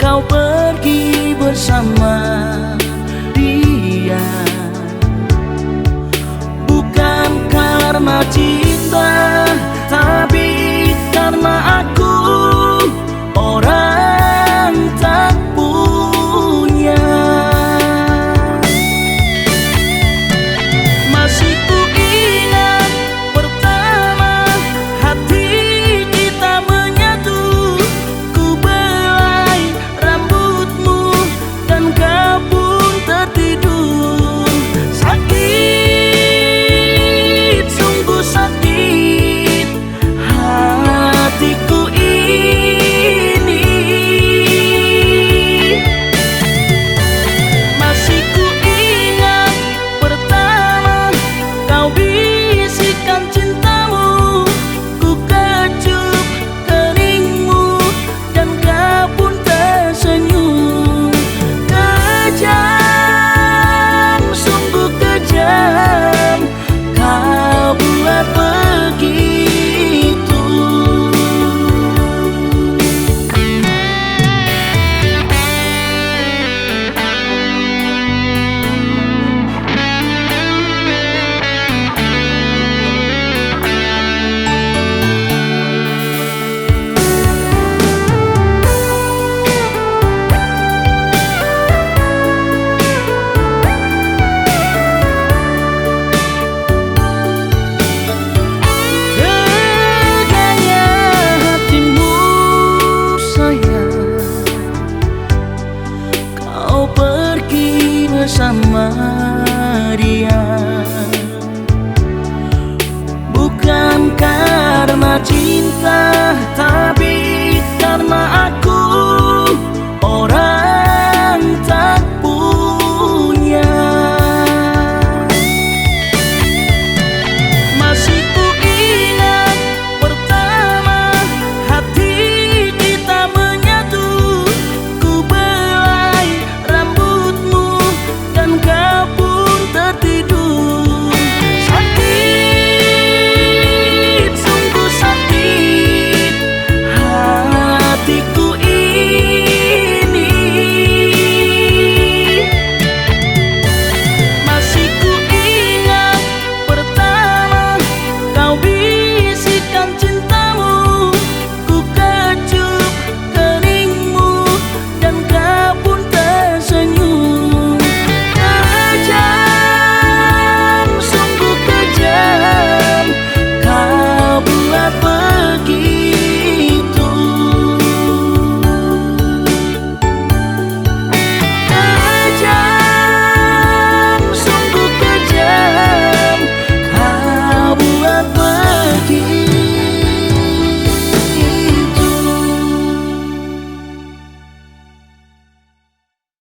kau pergi bersama dia. Bukan karena cinta, tapi karena aku orang tak punya. Masih ku ingat pertama hati kita menyatu. Ku belai rambutmu dan kau pun tertidur. Sakit, sungguh sakit hatiku ini. Masih ku ingat pertama kau bisikan cintamu. Ku kecup keningmu dan kau pun tersenyum. Kejam, sungguh kejam kau buat begitu. Teganya hatimu sayang, kau pergi bersama dia. Bukan karena cinta,